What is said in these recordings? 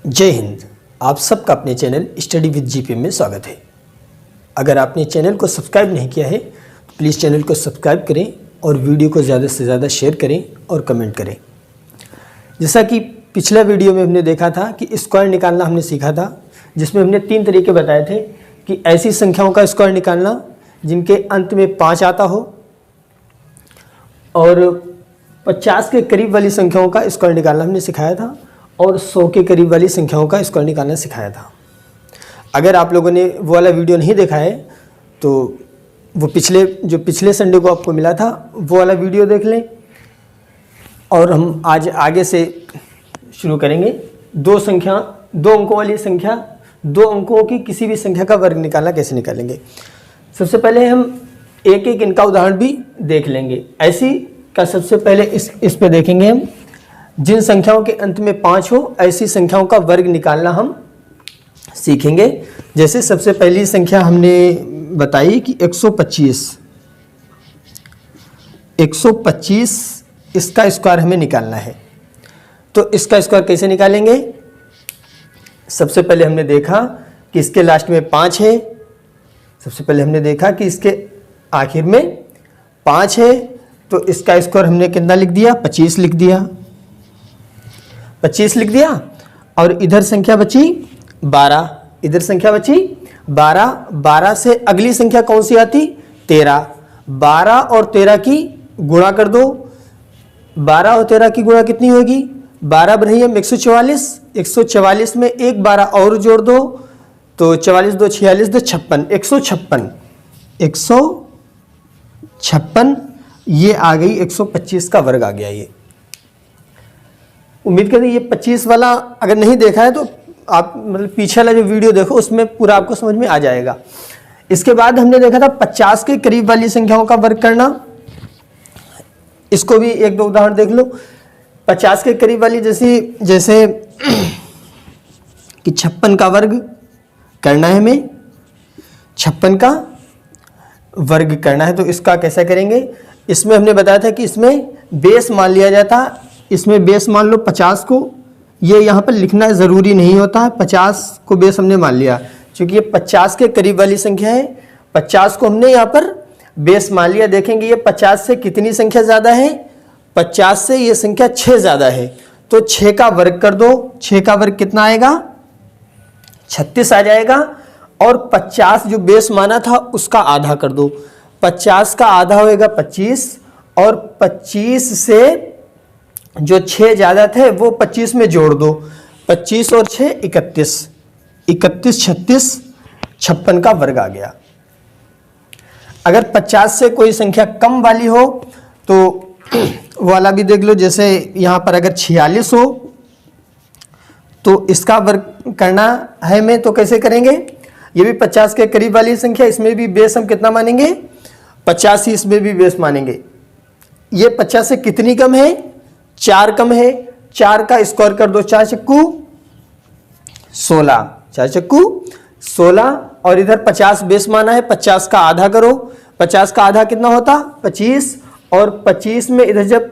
जय हिंद। आप सबका अपने चैनल स्टडी विद जीपीएम में स्वागत है। अगर आपने चैनल को सब्सक्राइब नहीं किया है तो प्लीज़ चैनल को सब्सक्राइब करें और वीडियो को ज़्यादा से ज़्यादा शेयर करें और कमेंट करें। जैसा कि पिछला वीडियो में हमने देखा था कि स्क्वायर निकालना हमने सीखा था, जिसमें हमने 3 तरीके बताए थे कि ऐसी संख्याओं का स्क्वायर निकालना जिनके अंत में 5 आता हो, और 50 के करीब वाली संख्याओं का स्क्वायर निकालना हमने सिखाया था, और 100 के करीब वाली संख्याओं का स्क्वायर निकालना सिखाया था। अगर आप लोगों ने वो वाला वीडियो नहीं देखा है तो वो पिछले संडे को आपको मिला था, वो वाला वीडियो देख लें। और हम आज आगे से शुरू करेंगे 2 अंकों वाली संख्या, 2 अंकों की किसी भी संख्या का वर्ग निकालना कैसे निकालेंगे। सबसे पहले हम एक इनका उदाहरण भी देख लेंगे। ऐसी का सबसे पहले इस पे देखेंगे हम, जिन संख्याओं के अंत में 5 हो ऐसी संख्याओं का वर्ग निकालना हम सीखेंगे। जैसे सबसे पहली संख्या हमने बताई कि 125 इसका स्क्वायर हमें निकालना है। तो इसका स्क्वायर कैसे निकालेंगे। सबसे पहले हमने देखा कि इसके लास्ट में 5 है। सबसे पहले हमने देखा कि इसके आखिर में 5 है, तो इसका स्क्वायर हमने कितना लिख दिया, 25 लिख दिया। 25 लिख दिया। और इधर संख्या बची 12, इधर संख्या बची 12। 12 से अगली संख्या कौन सी आती, 13। 12 और 13 की गुणा कर दो। 12 और 13 की गुणा कितनी होगी, 12 बराबर 144। 144 में एक 12 और जोड़ दो तो 44 2 46 2 56। 156 ये आ गई 125 का वर्ग आ गया। ये उम्मीद करते हैं ये 25 वाला अगर नहीं देखा है तो आप मतलब पीछे वाला जो वीडियो देखो उसमें पूरा आपको समझ में आ जाएगा। इसके बाद हमने देखा था 50 के करीब वाली संख्याओं का वर्ग करना। इसको भी 1-2 उदाहरण देख लो। 50 के करीब वाली जैसे कि 56 का वर्ग करना है हमें, 56 का वर्ग करना है। तो इसका कैसा करेंगे। इसमें हमने बताया था कि इसमें बेस मान लिया जाता। इसमें बेस मान लो 50 को, ये यहाँ पर लिखना ज़रूरी नहीं होता है। 50 को बेस हमने मान लिया क्योंकि ये 50 के करीब वाली संख्या है। 50 को हमने यहाँ पर बेस मान लिया। देखेंगे ये 50 से कितनी संख्या ज़्यादा है, 50 से ये संख्या 6 ज़्यादा है। तो 6 का वर्ग कर दो। 6 का वर्ग कितना आएगा, 36 आ जाएगा। और 50 जो बेस माना था उसका आधा कर दो। 50 का आधा होएगा 25, और 25 से जो 6 ज़्यादा थे वो 25 में जोड़ दो। 25 और 6 31, 31 36, 56 का वर्ग आ गया। अगर 50 से कोई संख्या कम वाली हो तो वो वाला भी देख लो। जैसे यहाँ पर अगर 46 हो तो इसका वर्ग करना है हमें, तो कैसे करेंगे। ये भी 50 के करीब वाली संख्या, इसमें भी बेस हम कितना मानेंगे, 50 ही इसमें भी बेस मानेंगे। ये 50 से कितनी कम है, 4 कम है। 4 का स्क्वायर कर दो, 4 चक्कू 16, 4 चक्कू 16। और इधर 50 बेस माना है, 50 का आधा करो। 50 का आधा कितना होता, 25। और 25 में इधर जब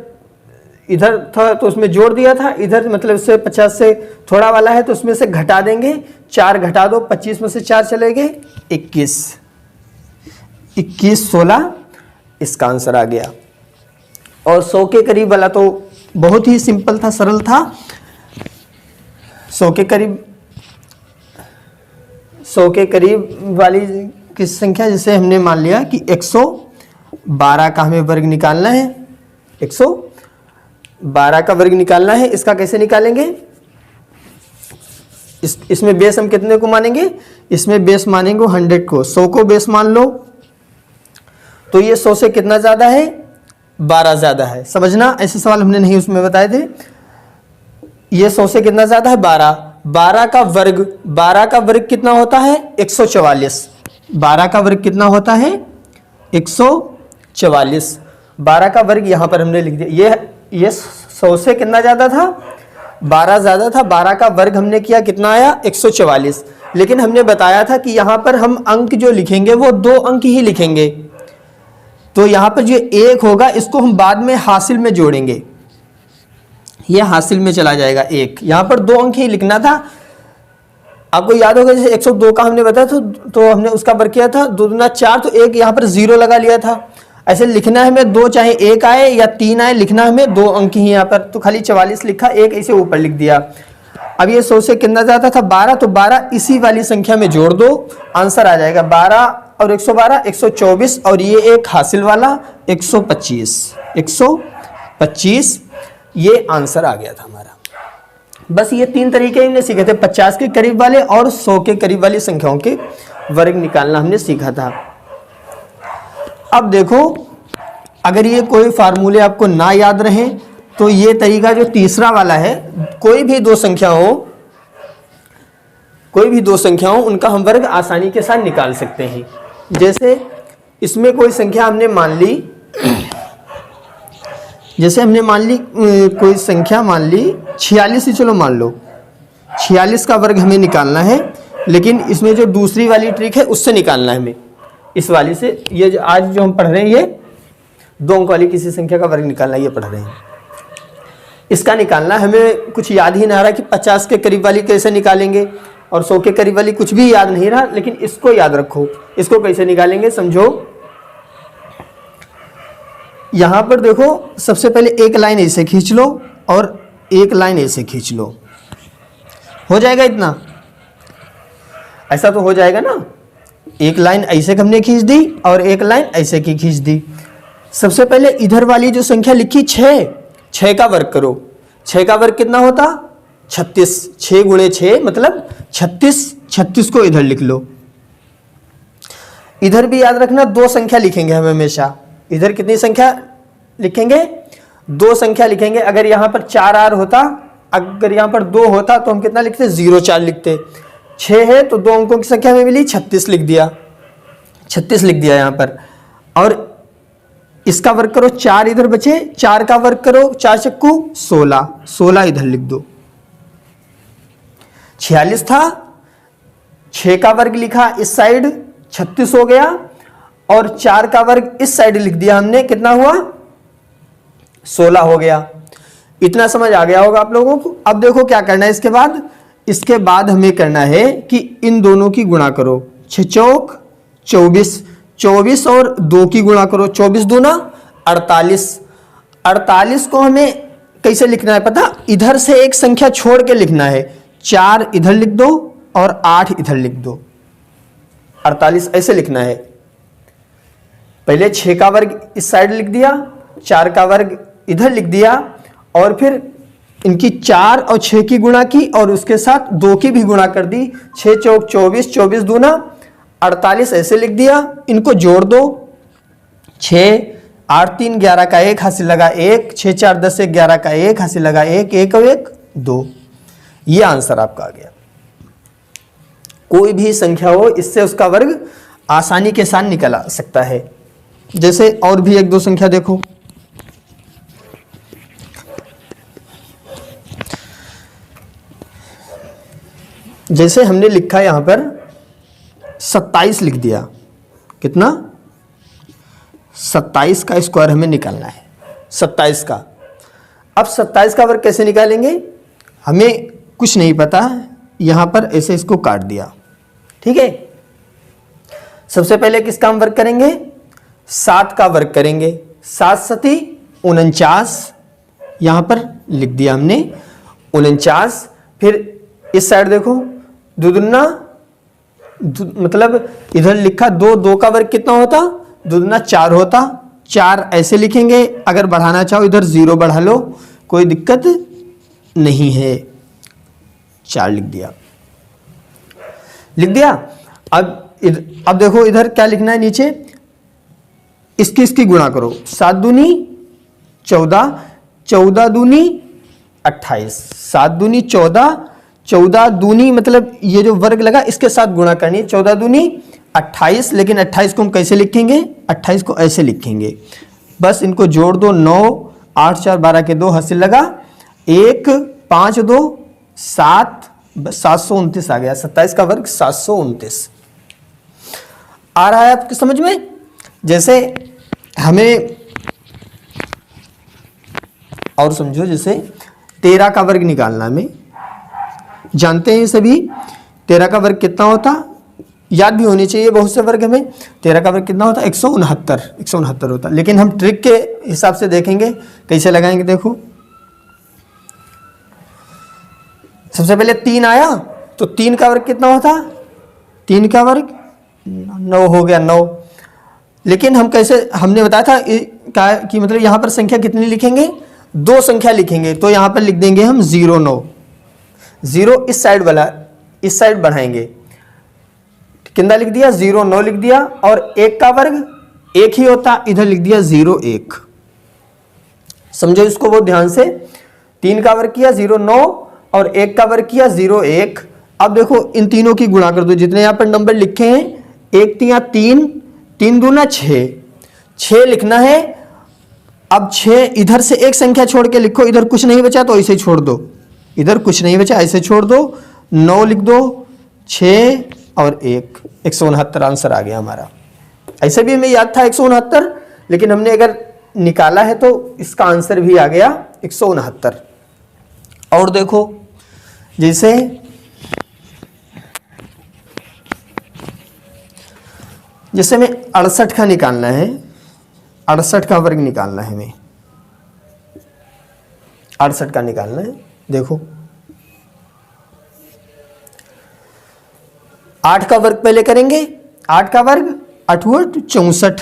इधर था तो उसमें जोड़ दिया था, इधर मतलब इससे 50 से थोड़ा वाला है तो उसमें से घटा देंगे। 4 घटा दो, 25 में से 4 चले गए 21, 16 इसका आंसर आ गया। और 100 के करीब वाला तो बहुत ही सिंपल था, सरल था। 100 के करीब वाली की संख्या जैसे हमने मान लिया कि 112 का हमें वर्ग निकालना है। 112 का वर्ग निकालना है। इसका कैसे निकालेंगे। इसमें बेस हम कितने को मानेंगे, इसमें बेस मानेंगे 100 को। 100 को बेस मान लो तो ये 100 से कितना ज़्यादा है, 12 ज़्यादा है। समझना, ऐसे सवाल हमने नहीं उसमें बताए थे। ये 100 से कितना ज़्यादा है, 12। 12 का वर्ग कितना होता है, 144। 12 का वर्ग कितना होता है, 144। 12 का वर्ग यहाँ पर हमने लिख दिया। ये 100 से कितना ज़्यादा था, 12 ज़्यादा था। 12 का वर्ग हमने किया, कितना आया, 144। लेकिन हमने बताया था कि यहाँ पर हम अंक जो लिखेंगे वो 2 अंक ही लिखेंगे। तो यहाँ पर जो 1 होगा इसको हम बाद में हासिल में जोड़ेंगे। ये हासिल में चला जाएगा 1। यहाँ पर 2 अंक ही लिखना था, आपको याद होगा जैसे 102 का हमने बताया तो हमने उसका वर्ग किया था 2 दूना 4, तो एक यहाँ पर 0 लगा लिया था। ऐसे लिखना है हमें 2 चाहे 1 आए या 3 आए, लिखना हमें 2 अंक ही यहाँ पर, तो खाली 44 लिखा, एक ऐसे ऊपर लिख दिया। अब ये 100 से कितना जाता था 12, तो 12 इसी वाली संख्या में जोड़ दो, आंसर आ जाएगा 12 और 112 124, और ये एक हासिल वाला 125, ये आंसर आ गया था हमारा। बस ये 3 तरीके हमने सीखे थे, 50 के करीब वाले और 100 के करीब वाली संख्याओं के वर्ग निकालना हमने सीखा था। अब देखो, अगर ये कोई फार्मूले आपको ना याद रहे तो ये तरीका जो तीसरा वाला है, कोई भी दो संख्या हो उनका हम वर्ग आसानी के साथ निकाल सकते हैं। जैसे इसमें कोई संख्या हमने मान ली, कोई संख्या मान ली 46 ही, चलो मान लो 46 का वर्ग हमें निकालना है, लेकिन इसमें जो दूसरी वाली ट्रिक है उससे निकालना है हमें, इस वाली से। ये जो आज जो हम पढ़ रहे हैं ये 2 अंक वाली किसी संख्या का वर्ग निकालना, ये पढ़ रहे हैं, इसका निकालना हमें कुछ याद ही नहीं आ रहा कि 50 के करीब वाली कैसे निकालेंगे और 100 के करीब वाली कुछ भी याद नहीं रहा, लेकिन इसको याद रखो। इसको कैसे निकालेंगे समझो। यहां पर देखो, सबसे पहले एक लाइन ऐसे खींच लो और एक लाइन ऐसे खींच लो, हो जाएगा इतना, ऐसा तो हो जाएगा ना। एक लाइन ऐसे हमने खींच दी और एक लाइन ऐसे की खींच दी। सबसे पहले इधर वाली जो संख्या लिखी 6 का वर्ग करो। 6 का वर्ग कितना होता 36, 6 गुणे 6 मतलब 36 को इधर लिख लो। इधर भी याद रखना 2 संख्या लिखेंगे हम हमेशा। इधर कितनी संख्या लिखेंगे 2 संख्या लिखेंगे। अगर यहां पर 4R होता, अगर यहां पर 2 होता तो हम कितना लिखते 0,4 लिखते। 6 है तो 2 अंकों की संख्या में मिली 36 लिख दिया, 36 लिख दिया यहां पर। और इसका वर्ग करो, 4 इधर बचे, 4 का वर्ग करो, 4 चक्कू 16, 16 इधर लिख दो। 46 था, 6 का वर्ग लिखा इस साइड 36 हो गया, और 4 का वर्ग इस साइड लिख दिया हमने, कितना हुआ 16 हो गया। इतना समझ आ गया होगा आप लोगों को। अब देखो क्या करना है इसके बाद हमें करना है कि इन दोनों की गुणा करो। 6 चौक 24, 24 और 2 की गुणा करो, 24 दूना 48। 48 को हमें कैसे लिखना है पता, इधर से एक संख्या छोड़ के लिखना है। 4 इधर लिख दो और 8 इधर लिख दो। 48 ऐसे लिखना है। पहले 6 का वर्ग इस साइड लिख दिया, 4 का वर्ग इधर लिख दिया, और फिर इनकी 4 और 6 की गुणा की और उसके साथ 2 की भी गुणा कर दी। 6 चौक 24, 24 दूना 48 ऐसे लिख दिया। इनको जोड़ दो, 6 8 3 11 का 1 हासिल लगा 1, 6 4 10 1 11 का 1 हासिल लगा 1, 1 और 1 2। ये आंसर आपका आ गया। कोई भी संख्या हो इससे उसका वर्ग आसानी के साथ निकल आ सकता है। जैसे और भी 1-2 संख्या देखो। जैसे हमने लिखा यहां पर 27 लिख दिया, कितना 27 का स्क्वायर हमें निकालना है, 27 का। अब 27 का वर्ग कैसे निकालेंगे, हमें कुछ नहीं पता, यहां पर ऐसे इसको काट दिया, ठीक है। सबसे पहले किसका हम वर्ग करेंगे, 7 का वर्ग करेंगे। 7 सती 49, यहां पर लिख दिया हमने 49। फिर इस साइड देखो, दुगुना मतलब इधर लिखा 2, 2 का वर्ग कितना होता, दुगुना 4 होता। 4 ऐसे लिखेंगे, अगर बढ़ाना चाहो इधर 0 बढ़ा लो, कोई दिक्कत नहीं है। 4 लिख दिया। अब देखो इधर क्या लिखना है, नीचे इसकी गुणा करो। 7 दूनी 14, 14 दूनी 28, 7 दूनी 14, 14 दूनी मतलब ये जो वर्ग लगा इसके साथ गुणा करनी है। 14 दूनी 28, लेकिन 28 को हम कैसे लिखेंगे, 28 को ऐसे लिखेंगे। बस इनको जोड़ दो, 9 8 4 12 के 2 हासिल लगा 1, 5 2 7, 729 आ गया। 27 का वर्ग 729 आ रहा है आपके समझ में। जैसे हमें और समझो, जैसे 13 का वर्ग निकालना, हमें जानते हैं सभी 13 का वर्ग कितना होता, याद भी होनी चाहिए बहुत से वर्ग हमें। 13 का वर्ग कितना होता, 169 होता। लेकिन हम ट्रिक के हिसाब से देखेंगे कैसे लगाएंगे। देखो सबसे पहले 3 आया तो 3 का वर्ग कितना होता, 3 का वर्ग 9 हो गया, 9। लेकिन हम कैसे, हमने बताया था कि मतलब यहाँ पर संख्या कितनी लिखेंगे, 2 संख्या लिखेंगे। तो यहाँ पर लिख देंगे हम 0 9, 0 इस साइड वाला, इस साइड बढ़ाएंगे, कितना लिख दिया 0 9 लिख दिया। और 1 का वर्ग 1 ही होता, इधर लिख दिया 0 1। समझो इसको बहुत ध्यान से। 3 का वर्ग किया 0 9 और 1 का वर्ग किया 0 1। अब देखो इन तीनों की गुणा कर दो, जितने यहाँ पर नंबर लिखे हैं, 1 3 3, 3 दूना 6, 6 लिखना है। अब 6 इधर से एक संख्या छोड़ के लिखो, इधर कुछ नहीं बचा तो ऐसे छोड़ दो, इधर कुछ नहीं बचा ऐसे छोड़ दो, 9 लिख दो, 6 और 1, 169 आंसर आ गया हमारा। ऐसे भी हमें याद था 169, लेकिन हमने अगर निकाला है तो इसका आंसर भी आ गया 169। और देखो जैसे हमें 68 का निकालना है, 68 का वर्ग निकालना है हमें, 68 का निकालना है। देखो 8 का वर्ग पहले करेंगे, 8 का वर्ग 8 64,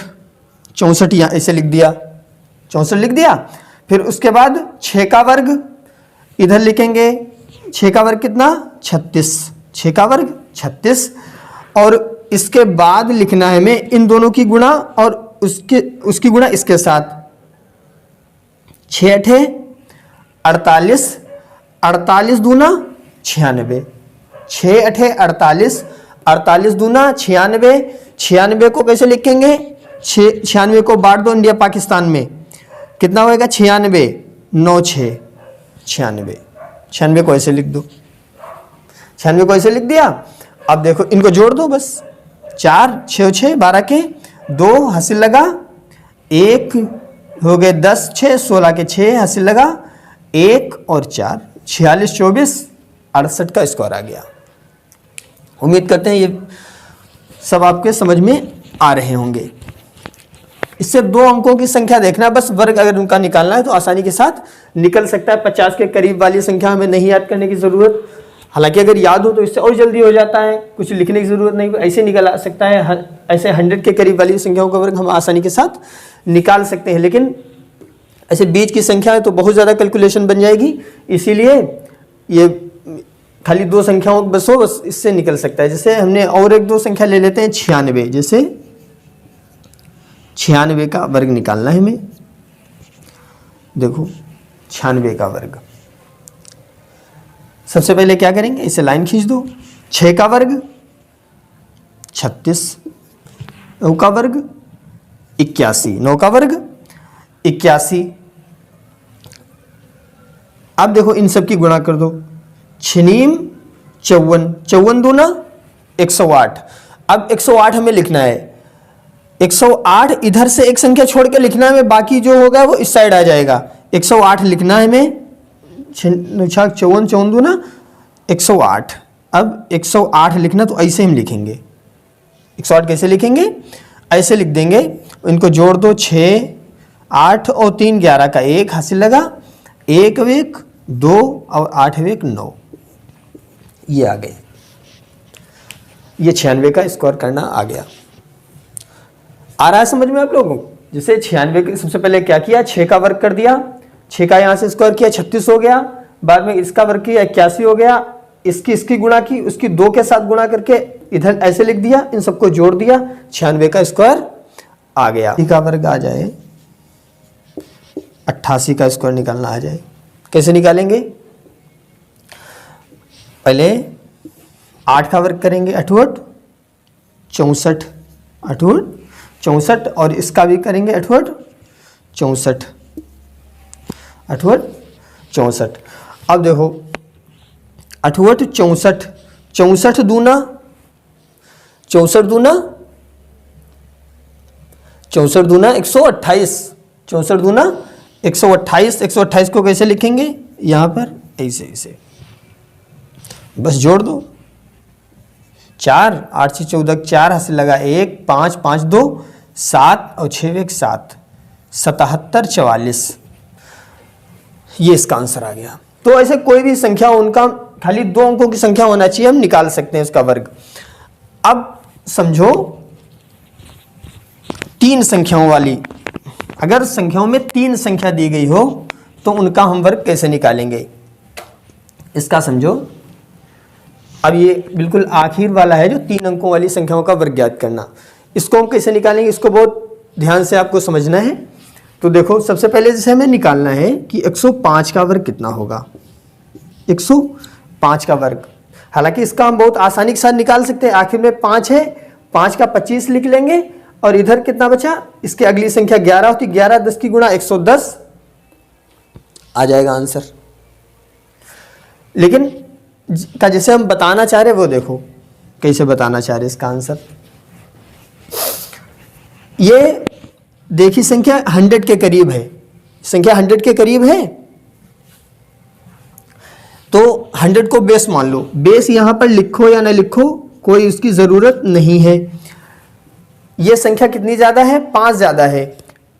64 यहाँ ऐसे लिख दिया, 64 लिख दिया। फिर उसके बाद 6 का वर्ग इधर लिखेंगे, 6 का वर्ग कितना 36, 6 का वर्ग 36। और इसके बाद लिखना है हमें इन दोनों की गुणा और उसकी गुणा इसके साथ, 6 8 48, 48 दूना 96, 6 8 48, 48 दूना 96। 96 को कैसे लिखेंगे, 96 को बांट दो इंडिया पाकिस्तान में, कितना होएगा 96 9 6, 96, 96 को ऐसे लिख दो, 96 को ऐसे लिख दिया। अब देखो इनको जोड़ दो बस, 4 6 6 12 के 2 हासिल लगा, 1 हो गए 10 6 16 के 6 हासिल लगा, 1 और 4 46 24 68 का स्कोर आ गया। उम्मीद करते हैं ये सब आपके समझ में आ रहे होंगे। इससे 2 अंकों की संख्या देखना, बस वर्ग अगर उनका निकालना है तो आसानी के साथ निकल सकता है। 50 के करीब वाली संख्या हमें नहीं याद करने की ज़रूरत, हालांकि अगर याद हो तो इससे और जल्दी हो जाता है, कुछ लिखने की ज़रूरत नहीं, ऐसे निकल आ सकता है। ऐसे 100 के करीब वाली संख्याओं का वर्ग हम आसानी के साथ निकाल सकते हैं, लेकिन ऐसे बीच की संख्या है तो बहुत ज़्यादा कैलकुलेशन बन जाएगी, इसीलिए ये खाली 2 संख्याओं बस हो, बस इससे निकल सकता है। जैसे हमने और 1-2 संख्या ले लेते हैं, 96, जैसे 96 का वर्ग निकालना है हमें। देखो 96 का वर्ग, सबसे पहले क्या करेंगे, इसे लाइन खींच दो, 6 का वर्ग 36, 9 का वर्ग 81, 9 का वर्ग 81। अब देखो इन सब की गुणा कर दो, 6 54, 54 दूना 108। अब 108 हमें लिखना है, 108 इधर से एक संख्या छोड़ के लिखना है, बाकी जो होगा वो इस साइड आ जाएगा। 108 लिखना है हमें, 54 54 दूना 108। अब 108 लिखना तो ऐसे हम लिखेंगे, 108 कैसे लिखेंगे, ऐसे लिख देंगे, इनको जोड़ दो, 6 8 और 3 11 का 1 हासिल लगा, 1 1 2 और 8 1 9, ये आ गए। ये 96 का स्कोर करना आ गया। आ रहा है समझ में आप लोगों को? जैसे 96 सबसे पहले क्या किया, 6 का वर्ग कर दिया, 6 का यहाँ से स्क्वायर किया 36 हो गया, बाद में इसका वर्ग किया 81 हो गया, इसकी गुणा की, उसकी 2 के साथ गुणा करके इधर ऐसे लिख दिया, इन सबको जोड़ दिया, 96 का स्क्वायर आ गया। 80 का वर्ग आ जाए, 88 का स्क्वायर निकालना आ जाए, कैसे निकालेंगे, पहले 8 का वर्ग करेंगे, 8 8 64, 8 8 64, और इसका भी करेंगे 8 8 64, 8 8 64। अब देखो 8 8 64, 64 दूना 64 दूना 64 दूना 128, 64 दूना 128, 128 को कैसे लिखेंगे, यहाँ पर ऐसे ऐसे बस जोड़ दो, 4, 8 से 14 4, हाथ से लगा 1, 5, 5 2 7 और 6 1 7, 77 44, ये इसका आंसर आ गया। तो ऐसे कोई भी संख्या उनका खाली 2 अंकों की संख्या होना चाहिए, हम निकाल सकते हैं उसका वर्ग। अब समझो 3 संख्याओं वाली, अगर संख्याओं में 3 संख्या दी गई हो तो उनका हम वर्ग कैसे निकालेंगे, इसका समझो। अब ये बिल्कुल आखिर वाला है जो 3 अंकों वाली संख्याओं का वर्ग ज्ञात करना, इसको हम कैसे निकालेंगे, इसको बहुत ध्यान से आपको समझना है। तो देखो सबसे पहले जैसे हमें निकालना है कि 105 का वर्ग कितना होगा, 105 का वर्ग। हालांकि इसका हम बहुत आसानी के साथ निकाल सकते हैं, आखिर में 5 है, 5 का 25 लिख लेंगे और इधर कितना बचा, इसके अगली संख्या 11 होती, 11 10 की गुणा 110 आ जाएगा आंसर। लेकिन का जैसे हम बताना चाह रहे वो देखो कैसे बताना चाह रहे इसका आंसर। ये देखिए संख्या 100 के करीब है, संख्या 100 के करीब है तो 100 को बेस मान लो। बेस यहां पर लिखो या ना लिखो कोई उसकी जरूरत नहीं है। ये संख्या कितनी ज्यादा है, 5 ज्यादा है।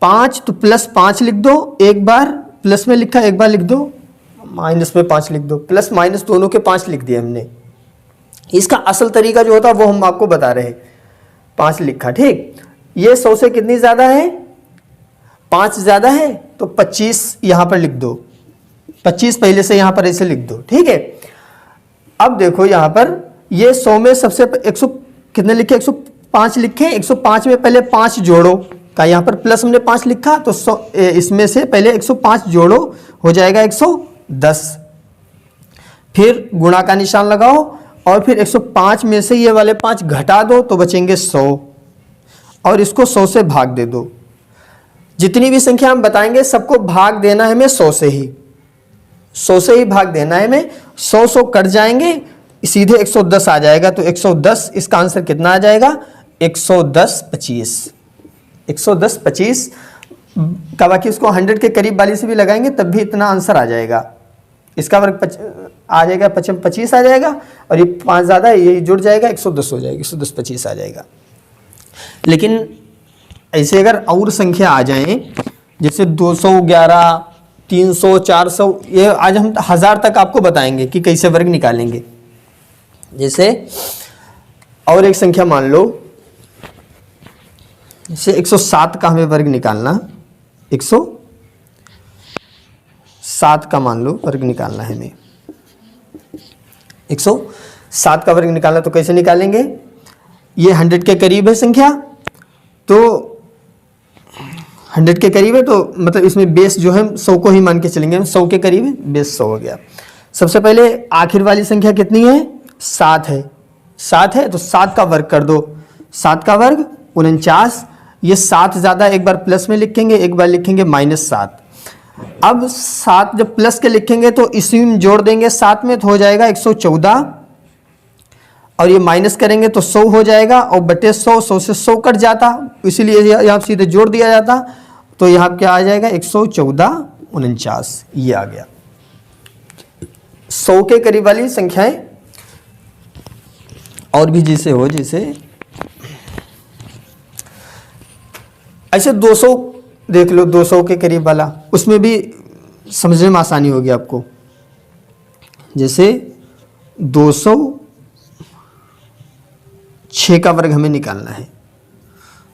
5 तो प्लस 5 लिख दो, एक बार प्लस में लिखा एक बार लिख दो, माइनस में 5 लिख दो, प्लस माइनस दोनों के 5 लिख दिए हमने। इसका असल तरीका जो होता है वो हम आपको बता रहे हैं, 5 लिखा, ठीक। ये 100 से कितनी ज्यादा है, 5 ज्यादा है तो 25 यहां पर लिख दो, 25 पहले से यहां पर ऐसे लिख दो, ठीक है। अब देखो यहां पर ये 100 में सबसे 100 कितने लिखे, 105 लिखे, 105 में पहले 5 जोड़ो का, यहां पर प्लस हमने 5 लिखा तो 100 इसमें से पहले 105 जोड़ो, हो जाएगा 110, फिर गुणा का निशान लगाओ और फिर 105 में से ये वाले 5 घटा दो तो बचेंगे 100 और इसको 100 से भाग दे दो। जितनी भी संख्या हम बताएंगे सबको भाग देना है हमें 100 से ही, 100 से ही भाग देना है हमें। 100 कट जाएंगे, सीधे 110 आ जाएगा। तो 110 इसका आंसर कितना आ जाएगा, 110 25, 110 25 का। बाकी उसको 100 के करीब वाली से भी लगाएंगे तब भी इतना आंसर आ जाएगा। इसका वर्ग आ जाएगा 25 आ जाएगा और ये 5 ज़्यादा है, ये जुड़ जाएगा 110 हो जाएगा, 110 25 आ जाएगा। लेकिन ऐसे अगर और संख्या आ जाएं जैसे 211 300 400, ये आज हम 1000 तक आपको बताएंगे कि कैसे वर्ग निकालेंगे। जैसे और एक संख्या मान लो, जैसे 107 का हमें वर्ग निकालना, 107 का मान लो वर्ग निकालना है हमें, 107 का वर्ग निकालना। तो कैसे निकालेंगे, ये 100 के करीब है संख्या, तो 100 के करीब है तो मतलब इसमें बेस जो है 100 को ही मान के चलेंगे, 100 के करीब है, बेस 100 हो गया। सबसे पहले आखिर वाली संख्या कितनी है, 7 है, 7 है तो 7 का वर्ग कर दो, 7 का वर्ग 49। ये 7 ज़्यादा, एक बार प्लस में लिखेंगे एक बार लिखेंगे -7। अब 7 जब प्लस के लिखेंगे तो इसी में जोड़ देंगे 7 में तो हो जाएगा 114 और ये माइनस करेंगे तो 100 हो जाएगा और बटे 100, 100 से 100 कट जाता, इसीलिए यहाँ सीधे जोड़ दिया जाता। तो यहाँ क्या आ जाएगा 114 49, ये आ गया। 100 के करीब वाली संख्याएं और भी जैसे हो, जैसे ऐसे 200 देख लो, 200 के करीब वाला, उसमें भी समझने में आसानी होगी आपको। जैसे 206 का वर्ग हमें निकालना है,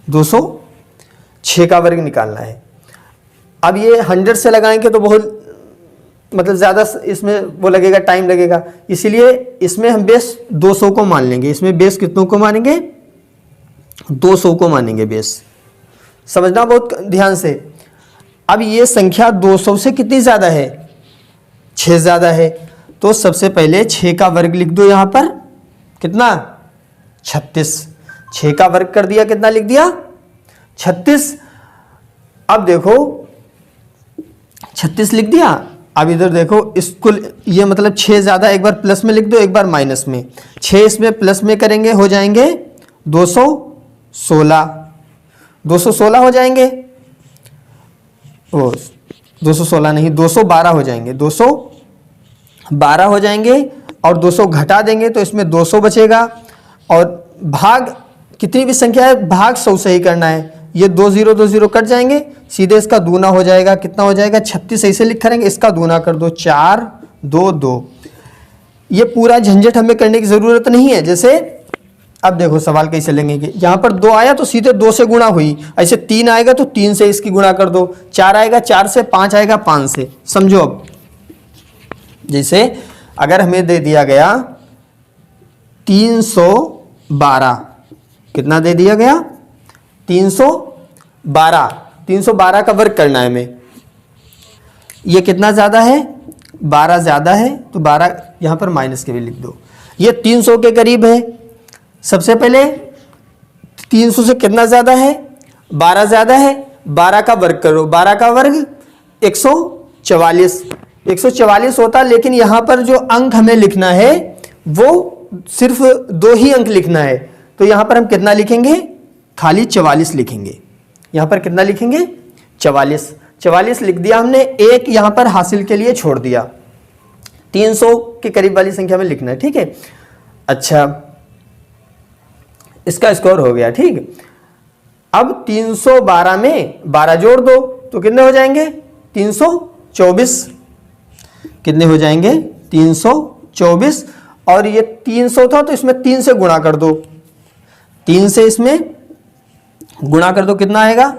206 का वर्ग निकालना है। अब ये 100 से लगाएंगे तो बहुत मतलब ज़्यादा इसमें वो लगेगा, टाइम लगेगा, इसीलिए इसमें हम बेस 200 को मान लेंगे। इसमें बेस कितनों को मानेंगे, 200 को मानेंगे बेस, समझना बहुत ध्यान से। अब ये संख्या 200 से कितनी ज़्यादा है, 6 ज़्यादा है, तो सबसे पहले 6 का वर्ग लिख दो यहाँ पर, कितना 36, 6 का वर्ग कर दिया, कितना लिख दिया 36। अब देखो 36 लिख दिया। अब इधर देखो इसको, ये मतलब 6 ज़्यादा, एक बार प्लस में लिख दो एक बार माइनस में, 6 इसमें प्लस में करेंगे हो जाएंगे 216, 216 हो जाएंगे, ओ 216 नहीं 212 हो जाएंगे, 212 हो जाएंगे और 200 घटा देंगे तो इसमें 200 बचेगा और भाग कितनी भी संख्या है भाग 100 से ही करना है। ये 2 0 2 0 कट जाएंगे, सीधे इसका दूना हो जाएगा। कितना हो जाएगा 36 ऐसे लिख करेंगे, इसका दूना कर दो 4 2 2। ये पूरा झंझट हमें करने की ज़रूरत नहीं है। जैसे अब देखो सवाल कैसे लेंगे कि यहाँ पर 2 आया तो सीधे 2 से गुणा हुई, ऐसे 3 आएगा तो 3 से इसकी गुणा कर दो, 4 आएगा 4 से, 5 आएगा 5 से। समझो अब जैसे अगर हमें दे दिया गया 312, कितना दे दिया गया 312, 312 का वर्ग करना है हमें। ये कितना ज़्यादा है 12 ज़्यादा है, तो 12 यहाँ पर माइनस के भी लिख दो। ये 300 के करीब है। सबसे पहले 300 से कितना ज़्यादा है 12 ज़्यादा है, 12 का वर्ग करो, 12 का वर्ग 144, 144 होता। लेकिन यहाँ पर जो अंक हमें लिखना है वो सिर्फ 2 ही अंक लिखना है, तो यहाँ पर हम कितना लिखेंगे खाली 44 लिखेंगे। यहाँ पर कितना लिखेंगे 44, 44 लिख दिया हमने। एक यहाँ पर हासिल के लिए छोड़ दिया, 300 के करीब वाली संख्या में लिखना है, ठीक है। अच्छा इसका स्कोर हो गया, ठीक। अब 312 में 12 जोड़ दो तो कितने हो जाएंगे 324, कितने हो जाएंगे 324। और ये 300 था तो इसमें 3 से गुणा कर दो, 3 से इसमें गुणा कर दो, कितना आएगा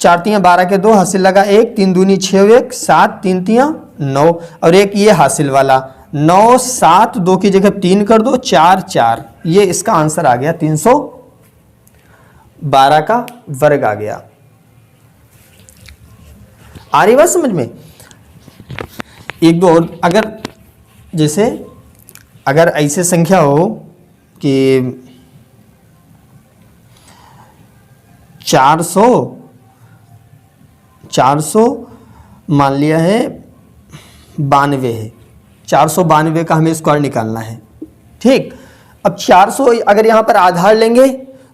4 3 12 के 2 हासिल लगा 1, 3 दूनी 6 1 7 3 3 9, और एक ये हासिल वाला 9 7, 2 की जगह 3 कर दो 4 4। ये इसका आंसर आ गया 312 का वर्ग आ गया। आ रही बात समझ में। एक दो और, अगर जैसे अगर ऐसे संख्या हो कि 400 मान लिया है 92 है, 492 का हमें स्क्वायर निकालना है, ठीक। अब 400 अगर यहाँ पर आधार लेंगे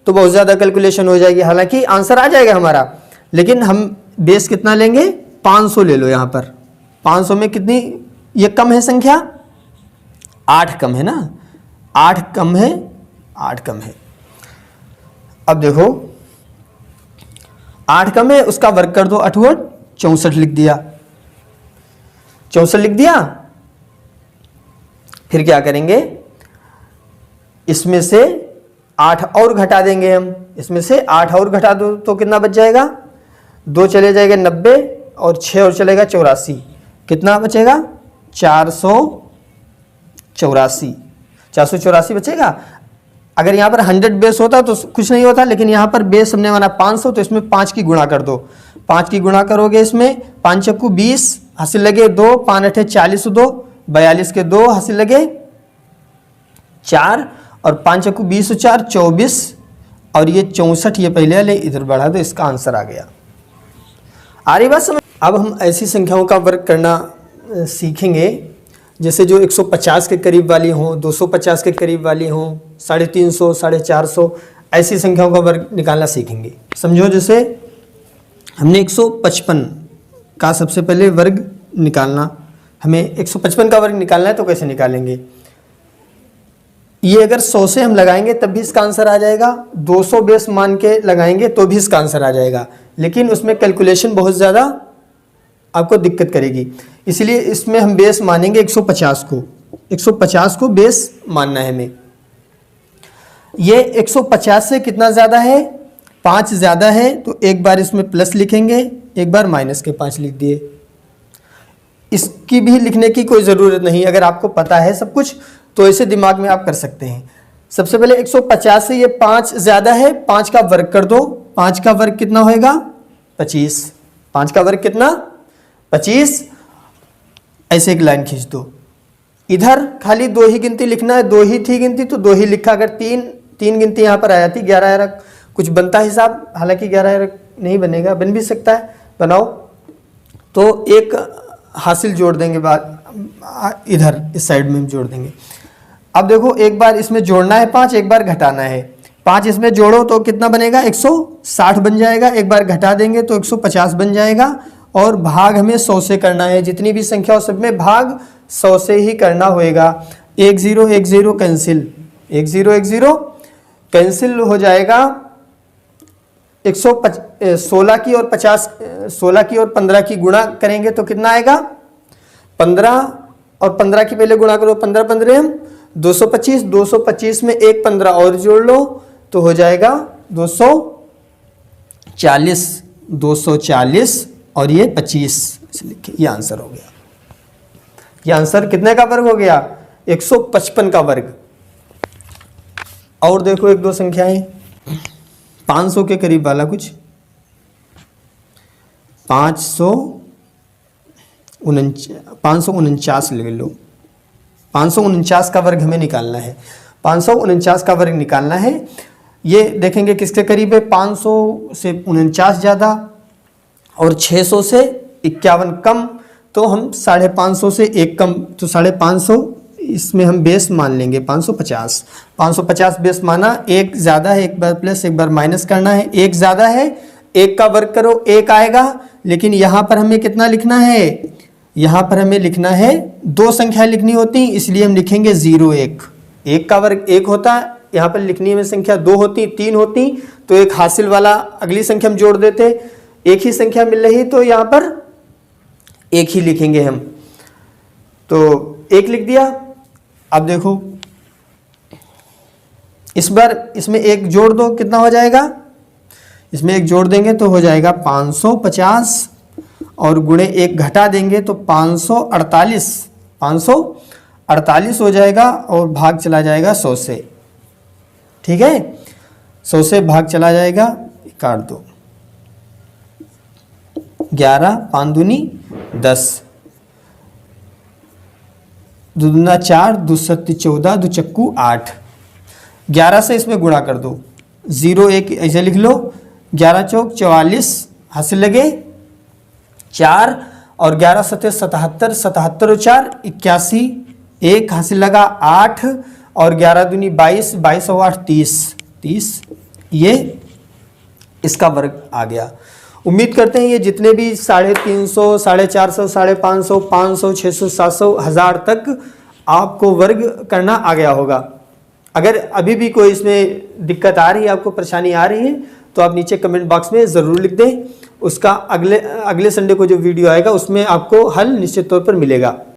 तो बहुत ज़्यादा कैलकुलेशन हो जाएगी, हालांकि आंसर आ जाएगा हमारा, लेकिन हम बेस कितना लेंगे 500 ले लो। यहाँ पर 500 में कितनी ये कम है संख्या 8 कम है ना, 8 कम है, 8 कम है। अब देखो 8 कम है, उसका वर्ग कर दो 8 8 64 लिख दिया, 64 लिख दिया। फिर क्या करेंगे इसमें से 8 और घटा देंगे हम, इसमें से 8 और घटा दो तो कितना बच जाएगा 2 चले जाएगा 90 और 6 और चलेगा 84, कितना बचेगा 484 बचेगा। अगर यहाँ पर 100 बेस होता तो कुछ नहीं होता, लेकिन यहाँ पर बेस हमने माना 500 तो इसमें 5 की गुणा कर दो, 5 की गुणा करोगे इसमें 5 चक्कू 20 हासिल लगे 2, 5 8 40 2, 42 के 2 हासिल लगे 4, और 5 चक्कू 20 4 24, और ये 64 ये पहले वाले इधर बढ़ा दो, इसका आंसर आ गया। आ रही बात समझ। अब हम ऐसी संख्याओं का वर्ग करना सीखेंगे जैसे जो 150 के करीब वाली हों, 250 के करीब वाली हों, 350 450, ऐसी संख्याओं का वर्ग निकालना सीखेंगे। समझो जैसे हमने 155 का सबसे पहले वर्ग निकालना, हमें 155 का वर्ग निकालना है तो कैसे निकालेंगे। ये अगर 100 से हम लगाएंगे तब भी इसका आंसर आ जाएगा, 200 बेस मान के लगाएंगे तो भी इसका आंसर आ जाएगा, लेकिन उसमें कैलकुलेशन बहुत ज़्यादा आपको दिक्कत करेगी। इसलिए इसमें हम बेस मानेंगे 150 को, 150 को बेस मानना है हमें। ये 150 से कितना ज़्यादा है 5 ज़्यादा है, तो एक बार इसमें प्लस लिखेंगे, एक बार माइनस के 5 लिख दिए। इसकी भी लिखने की कोई ज़रूरत नहीं, अगर आपको पता है सब कुछ तो ऐसे दिमाग में आप कर सकते हैं। सबसे पहले 150 से ये 5 ज़्यादा है, 5 का वर्ग कर दो, 5 का वर्ग कितना होएगा 25, 5 का वर्ग कितना 25। ऐसे एक लाइन खींच दो, इधर खाली 2 ही गिनती लिखना है, 2 ही थी गिनती तो 2 ही लिखा। अगर 3 गिनती यहाँ पर आ जाती 11 कुछ बनता हिसाब, हालांकि 11 नहीं बनेगा, बन भी सकता है, बनाओ तो एक हासिल जोड़ देंगे, बाद इधर इस साइड में हम जोड़ देंगे। अब देखो एक बार इसमें जोड़ना है 5, एक बार घटाना है 5, इसमें जोड़ो तो कितना बनेगा 160 बन जाएगा, एक बार घटा देंगे तो 150 बन जाएगा, और भाग हमें 100 से करना है। जितनी भी संख्या हो सब में भाग 100 से ही करना होएगा। 1 0 1 0 कैंसिल, 1 0 कैंसिल हो जाएगा। 16 की और 50, 16 की और 15 की गुणा करेंगे तो कितना आएगा? 15 और 15 की पहले गुणा करो, 15 15 225, 225 में एक 15 और जोड़ लो तो हो जाएगा 240, 240 और ये 25 लिखिए। ये आंसर हो गया। ये आंसर कितने का वर्ग हो गया? 155 का वर्ग। और देखो एक दो संख्याएं 500 के करीब वाला कुछ, 549 ले लो। 549 का वर्ग हमें निकालना है। 549 का वर्ग निकालना है। ये देखेंगे किसके करीब है? 500 से 49 ज़्यादा और 600 से 51 कम, तो हम 550 से एक कम, तो 550 इसमें हम बेस मान लेंगे 550। 550 बेस माना, एक ज़्यादा है, एक बार प्लस एक बार माइनस करना है। एक ज़्यादा है, एक का वर्ग करो, एक आएगा। लेकिन यहाँ पर हमें कितना लिखना है? यहाँ पर हमें लिखना है, दो संख्याएं लिखनी होती, इसलिए हम लिखेंगे 0 1। एक का वर्ग 1 होता, यहाँ पर लिखनी में संख्या 2 होती, 3 होती, तो एक हासिल वाला अगली संख्या हम जोड़ देते। एक ही संख्या मिल रही तो यहाँ पर एक ही लिखेंगे हम, तो 1 लिख दिया। अब देखो इस बार इसमें एक जोड़ दो, कितना हो जाएगा? इसमें एक जोड़ देंगे तो हो जाएगा 550 और गुणे एक घटा देंगे तो 548, 548 हो जाएगा और भाग चला जाएगा 100 से। ठीक है, 100 से भाग चला जाएगा, काट दो। 11 5 दूनी 10, 2 दूना 4, 2 सत्ती 14, 2 चक्कू 8। 11 से इसमें गुणा कर दो, 0 1 ऐसे लिख लो। 11 चौक 44 हासिल लगे 4 और 11 सत्ते 77, 77 और 4 81, एक हासिल लगा 8 और 11 दूनी 22, 22 और 8 30। ये इसका वर्ग आ गया। उम्मीद करते हैं ये जितने भी 350, 450, 550, 500, 600, 700, 1000 तक आपको वर्ग करना आ गया होगा। अगर अभी भी कोई इसमें दिक्कत आ रही है, आपको परेशानी आ रही है, तो आप नीचे कमेंट बॉक्स में ज़रूर लिख दें। उसका अगले संडे को जो वीडियो आएगा उसमें आपको हल निश्चित तौर पर मिलेगा।